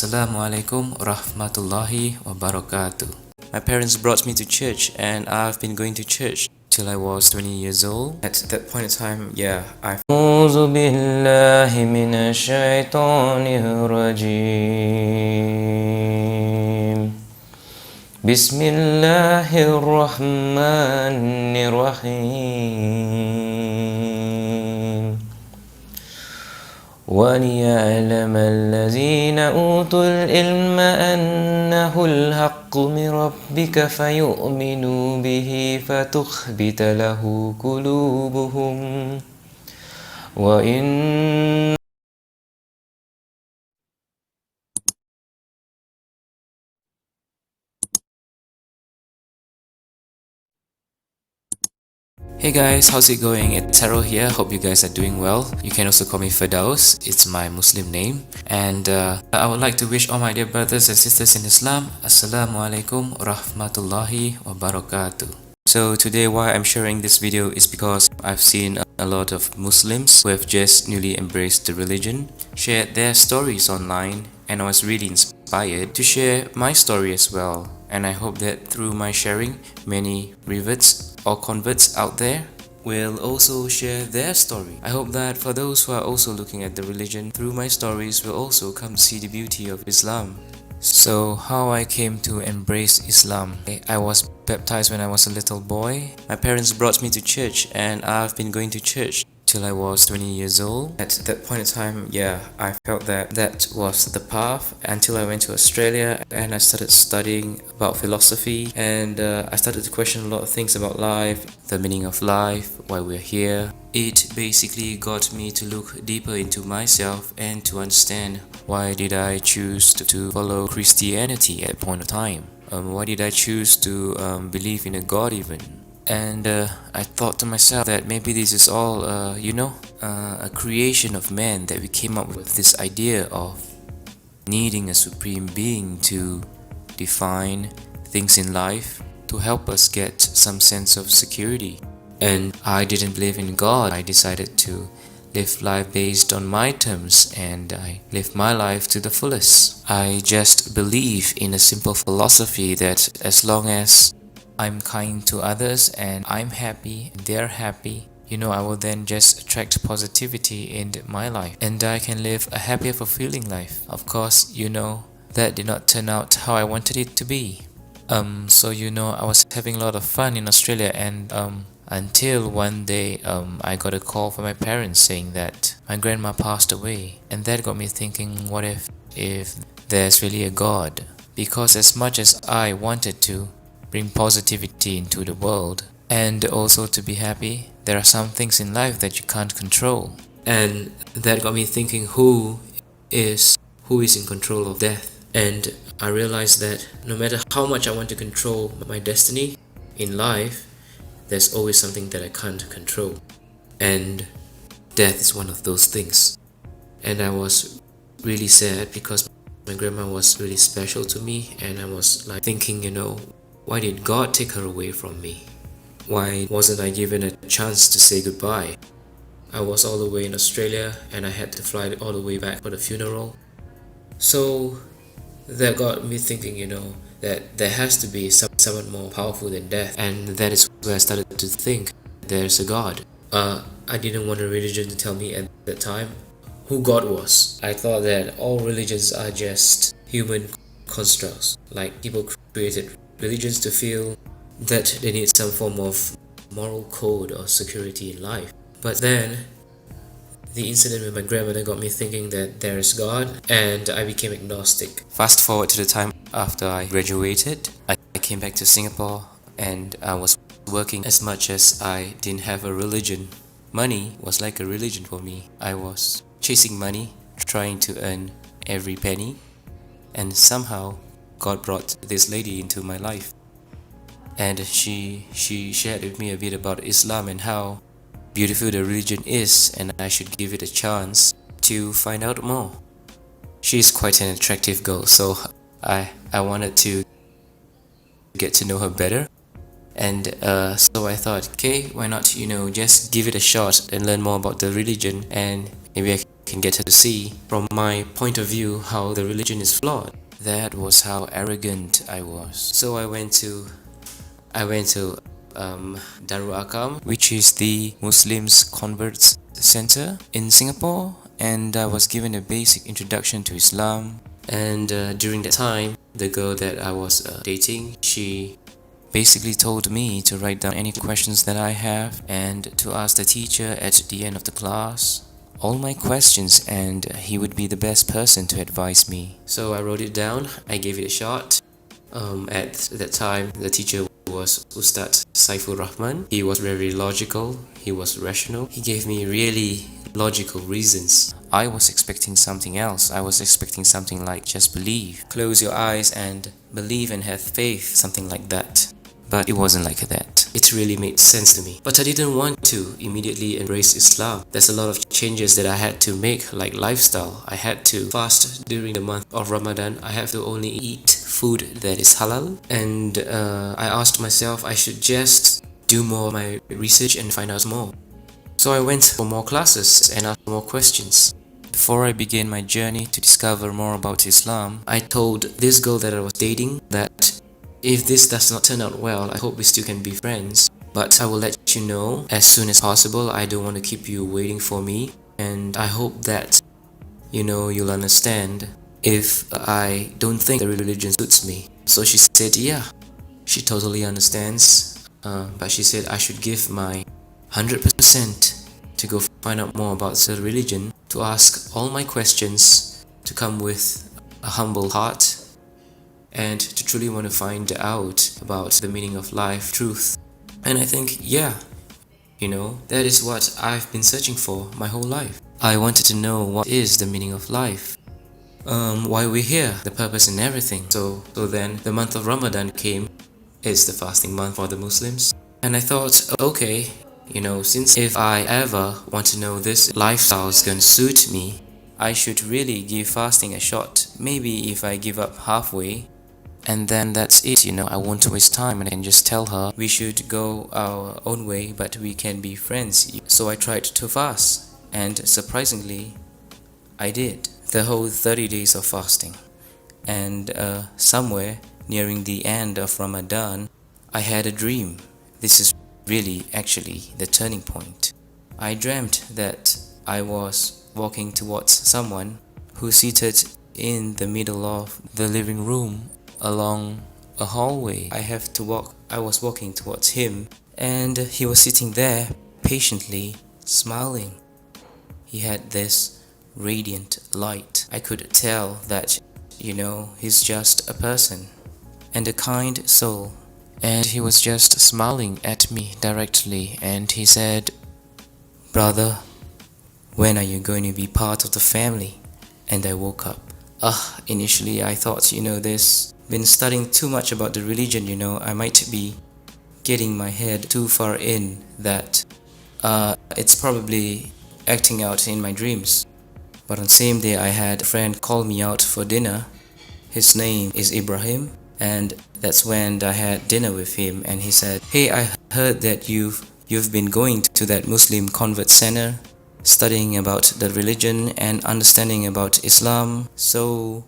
Assalamualaikum warahmatullahi wabarakatuh. My parents brought me to church and I've been going to church till I was 20 years old. At that point in time, I أعوذ بالله من الشيطان الرجيم بسم الله الرحمن الرحيم وليعلم الذين أوتوا العلم أنه الحق من ربك فيؤمنوا به فتخبت له قلوبهم وإن Hey guys, how's it going? It's Harold here. Hope you guys are doing well. You can also call me Firdaus. It's my Muslim name. And I would like to wish all my dear brothers and sisters in Islam, Assalamualaikum warahmatullahi wabarakatuh. So today why I'm sharing this video is because I've seen a lot of Muslims who have just newly embraced the religion shared their stories online, and I was really inspired to share my story as well. And I hope that through my sharing, many reverts or converts out there will also share their story. I hope that for those who are also looking at the religion through my stories will also come to see the beauty of Islam. So how I came to embrace Islam. I was baptized when I was a little boy. My parents brought me to church and I've been going to church till I was 20 years old. At that point in time, I felt that that was the path until I went to Australia and I started studying about philosophy, and I started to question a lot of things about life, the meaning of life, why we're here. It basically got me to look deeper into myself and to understand why did I choose to follow Christianity at a point of time. Why did I choose to believe in a God even? And I thought to myself that maybe this is all, a creation of man, that we came up with this idea of needing a supreme being to define things in life, to help us get some sense of security. And I didn't believe in God. I decided to live life based on my terms, and I live my life to the fullest. I just believe in a simple philosophy that as long as I'm kind to others and I'm happy and they're happy, I will then just attract positivity in my life and I can live a happier, fulfilling life. Of course, that did not turn out how I wanted it to be. I was having a lot of fun in Australia, and until one day I got a call from my parents saying that my grandma passed away, and that got me thinking, what if there's really a God? Because as much as I wanted to bring positivity into the world and also to be happy, there are some things in life that you can't control. And that got me thinking, who is in control of death? And I realized that no matter how much I want to control my destiny in life, there's always something that I can't control, and death is one of those things. And I was really sad because my grandma was really special to me, and I was like thinking, why did God take her away from me? Why wasn't I given a chance to say goodbye? I was all the way in Australia and I had to fly all the way back for the funeral. So that got me thinking, that there has to be someone more powerful than death. And that is where I started to think there's a God. I didn't want a religion to tell me at that time who God was. I thought that all religions are just human constructs, like people created religions to feel that they need some form of moral code or security in life. But then the incident with my grandmother got me thinking that there is God, and I became agnostic. Fast forward to the time after I graduated, I came back to Singapore and I was working. As much as I didn't have a religion, money was like a religion for me. I was chasing money, trying to earn every penny, and somehow God brought this lady into my life, and she shared with me a bit about Islam and how beautiful the religion is, and I should give it a chance to find out more. She's quite an attractive girl, so I wanted to get to know her better, and so I thought, okay, why not just give it a shot and learn more about the religion, and maybe I can get her to see, from my point of view, how the religion is flawed. That was how arrogant I was. So I went to Darul which is the Muslims Converts Center in Singapore, and I was given a basic introduction to Islam. And during that time, the girl that I was dating, she basically told me to write down any questions that I have and to ask the teacher at the end of the class all my questions, and he would be the best person to advise me. So I wrote it down, I gave it a shot. At that time, the teacher was Ustad Saiful Rahman. He was very logical, he was rational. He gave me really logical reasons. I was expecting something else. I was expecting something like just believe. Close your eyes and believe and have faith, something like that. But it wasn't like that. It really made sense to me. But I didn't want to immediately embrace Islam. There's a lot of changes that I had to make, like lifestyle. I had to fast during the month of Ramadan. I have to only eat food that is halal. And I asked myself I should just do more of my research and find out more. So I went for more classes and asked more questions. Before I began my journey to discover more about Islam, I told this girl that I was dating that if this does not turn out well, I hope we still can be friends. But I will let you know as soon as possible. I don't want to keep you waiting for me. And I hope that, you'll understand if I don't think the religion suits me. So she said, yeah, she totally understands. But she said I should give my 100% to go find out more about the religion, to ask all my questions, to come with a humble heart, and to truly want to find out about the meaning of life, truth. And I think, yeah, that is what I've been searching for my whole life. I wanted to know what is the meaning of life, why we're here, the purpose and everything. So then the month of Ramadan came. It's the fasting month for the Muslims. And I thought, okay, since if I ever want to know this lifestyle is going to suit me, I should really give fasting a shot. Maybe if I give up halfway, and then that's it, I won't waste time and I can just tell her we should go our own way, but we can be friends. So I tried to fast, and surprisingly, I did the whole 30 days of fasting. And somewhere nearing the end of Ramadan, I had a dream. This is really actually the turning point. I dreamt that I was walking towards someone who seated in the middle of the living room along a hallway. I was walking towards him, and he was sitting there patiently smiling. He had this radiant light. I could tell that, he's just a person and a kind soul. And he was just smiling at me directly, and he said, "Brother, when are you going to be part of the family?" And I woke up. Initially I thought, this been studying too much about the religion, I might be getting my head too far in that it's probably acting out in my dreams. But on the same day, I had a friend call me out for dinner. His name is Ibrahim, and that's when I had dinner with him, and he said, "Hey, I heard that you've been going to that Muslim convert center, studying about the religion and understanding about Islam. So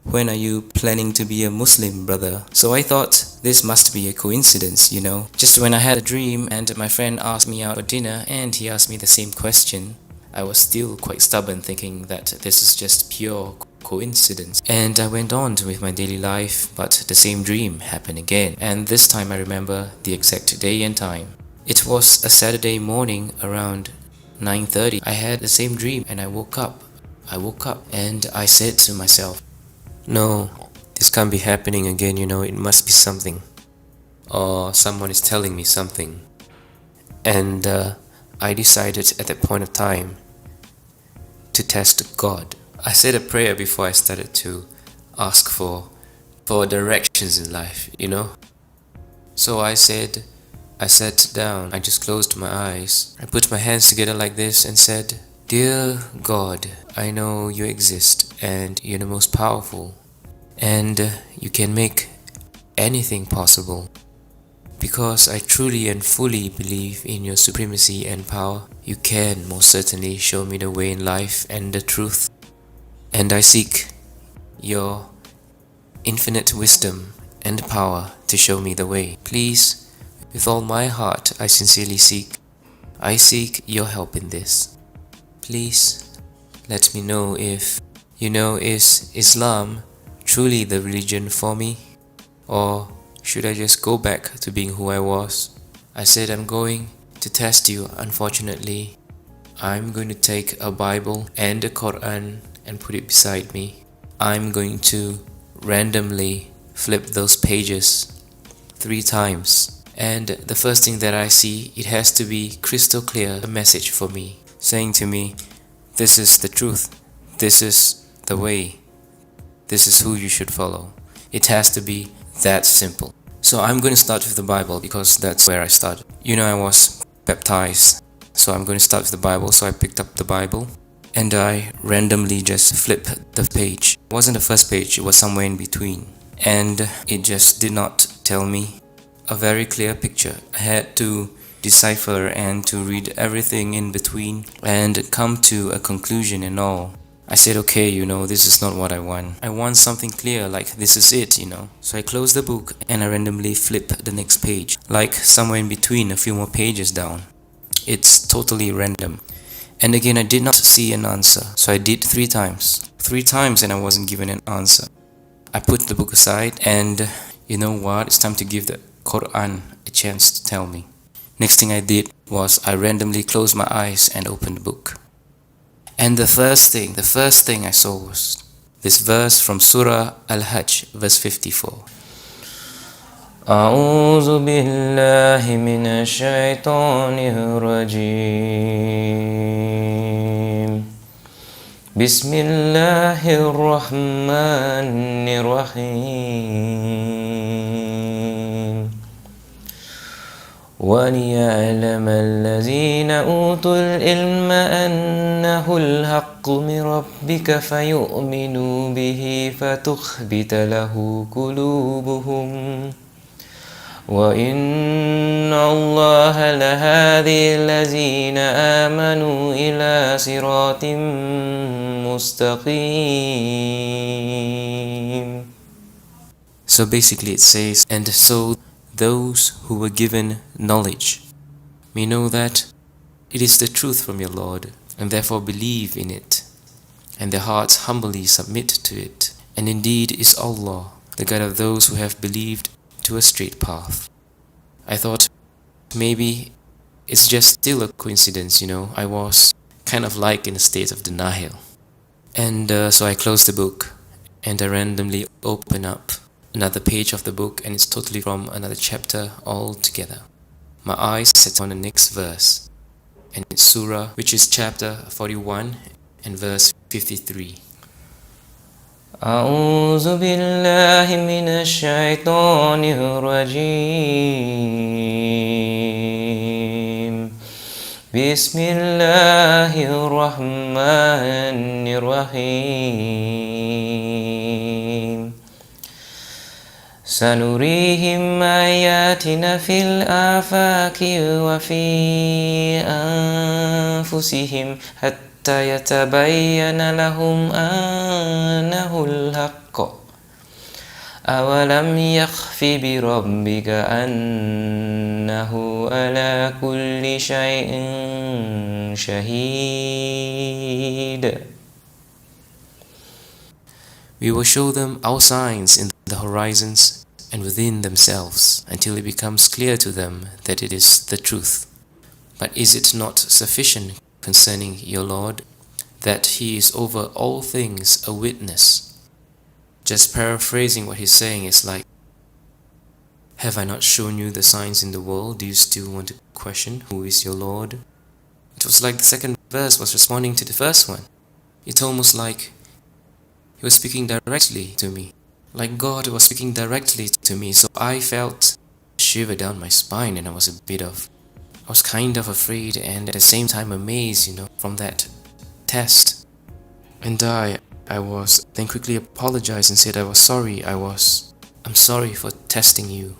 when are you planning to be a Muslim, brother?" So I thought this must be a coincidence, Just when I had a dream and my friend asked me out for dinner and he asked me the same question, I was still quite stubborn, thinking that this is just pure coincidence. And I went on with my daily life, but the same dream happened again. And this time I remember the exact day and time. It was a Saturday morning around 9:30. I had the same dream and I woke up and I said to myself, "No, this can't be happening again, it must be something. Or someone is telling me something." And I decided at that point of time to test God. I said a prayer before I started to ask for directions in life, So I sat down, I just closed my eyes, I put my hands together like this and said, "Dear God, I know you exist and you're the most powerful, and you can make anything possible. Because I truly and fully believe in your supremacy and power, you can most certainly show me the way in life and the truth. And I seek your infinite wisdom and power to show me the way. Please, with all my heart, I sincerely seek your help in this. Please, let me know if is Islam truly the religion for me? Or should I just go back to being who I was? I said I'm going to test you. Unfortunately, I'm going to take a Bible and a Quran and put it beside me. I'm going to randomly flip those pages 3 times. And the first thing that I see, it has to be crystal clear, a message for me, saying to me, this is the truth, this is the way, this is who you should follow. It has to be that simple. So I'm going to start with the Bible because that's where I started. I was baptized, so I'm going to start with the Bible. So I picked up the Bible and I randomly just flipped the page. It wasn't the first page, it was somewhere in between. And it just did not tell me a very clear picture. I had to decipher and to read everything in between and come to a conclusion and all. I said, okay, this is not what I want. I want something clear, like this is it, So I closed the book and I randomly flip the next page, like somewhere in between, a few more pages down. It's totally random. And again, I did not see an answer. So I did 3 times. 3 times and I wasn't given an answer. I put the book aside and you know what? It's time to give the Quran a chance to tell me. Next thing I did was I randomly closed my eyes and opened the book. And the first thing I saw was this verse from Surah Al-Hajj, verse 54. أعوذ بالله من الشيطان الرجيم بسم الله الرحمن الرحيم وليعلم الذين أوتوا العلم أنه الحق من ربك فيؤمنوا به فتخبت له قلوبهم وإن الله لهادي الذين آمنوا إلى صراط مستقيم. So basically it says, and so those who were given knowledge may know that it is the truth from your Lord, and therefore believe in it, and their hearts humbly submit to it. And indeed is Allah, the guide of those who have believed to a straight path. I thought maybe it's just still a coincidence, I was kind of like in a state of denial. And so I closed the book and I randomly opened up another page of the book, and it's totally from another chapter altogether. My eyes set on the next verse, and it's Surah, which is chapter 41 and verse 53. أعوذ بالله من الشيطان الرجيم بسم الله الرحمن الرحيم سنريهم آياتنا في الآفاق وفي أنفسهم حتى يتبين لهم أنه الحق أولم يخف بربك أنه على كل شيء شهيد. We will show them our signs in the horizons and within themselves until it becomes clear to them that it is the truth. But is it not sufficient concerning your Lord that He is over all things a witness? Just paraphrasing what he's saying is like, have I not shown you the signs in the world? Do you still want to question who is your Lord? It was like the second verse was responding to the first one. It's almost like He was speaking directly to me, like God was speaking directly to me. So I felt a shiver down my spine, and I was kind of afraid and at the same time amazed, from that test. And I was then quickly apologized and said I was sorry. I'm sorry for testing you,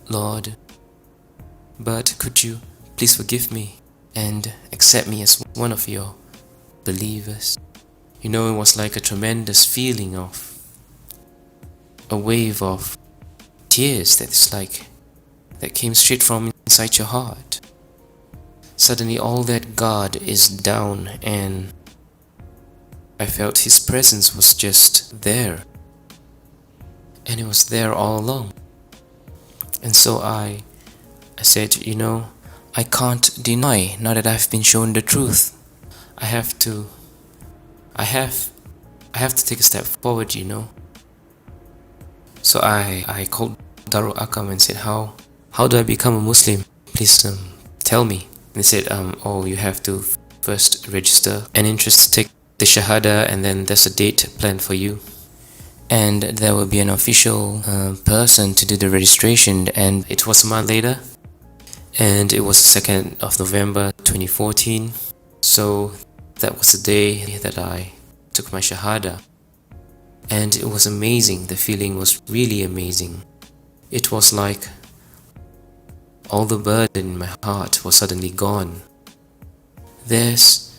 Lord. but could you please forgive me and accept me as one of your believers? It was like a tremendous feeling of a wave of tears that came straight from inside your heart. Suddenly all that guard is down and I felt His presence was just there. And it was there all along. And so I said, I can't deny now that I've been shown the truth. I have to take a step forward, So I called Darul Akam and said, how do I become a Muslim? Please tell me. And they said, you have to first register an interest to take the Shahada, and then there's a date planned for you. And there will be an official person to do the registration, and it was a month later. And it was the 2nd of November 2014. So that was the day that I took my Shahada. And it was amazing. The feeling was really amazing. It was like all the burden in my heart was suddenly gone. There's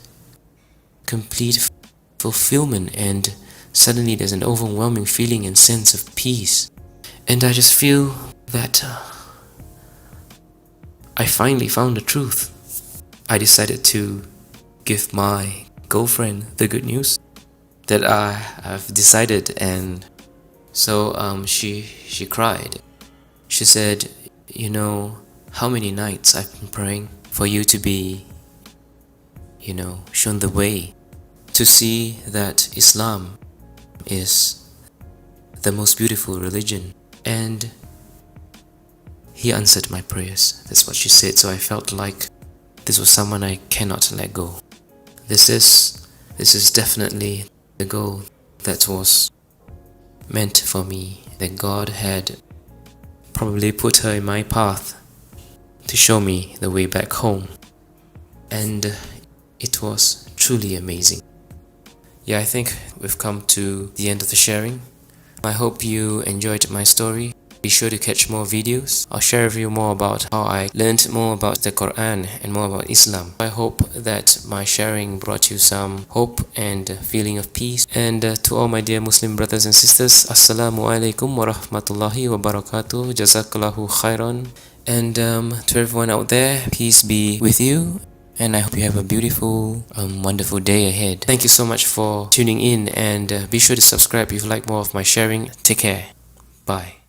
complete fulfillment, and suddenly there's an overwhelming feeling and sense of peace. And I just feel that I finally found the truth. I decided to give my girlfriend the good news that I have decided, and so she cried. She said, how many nights I've been praying for you to be shown the way, to see that Islam is the most beautiful religion. And He answered my prayers. That's what she said. So I felt like this was someone I cannot let go. This is definitely the goal that was meant for me, that God had probably put her in my path to show me the way back home. And it was truly amazing. Yeah, I think we've come to the end of the sharing. I hope you enjoyed my story. Be sure to catch more videos. I'll share with you more about how I learned more about the Quran and more about Islam. I hope that my sharing brought you some hope and feeling of peace. And to all my dear Muslim brothers and sisters, Assalamu alaikum wa rahmatullahi wa barakatuh. Jazakallahu khairan. And to everyone out there, peace be with you. And I hope you have a beautiful, wonderful day ahead. Thank you so much for tuning in, and be sure to subscribe if you like more of my sharing. Take care. Bye.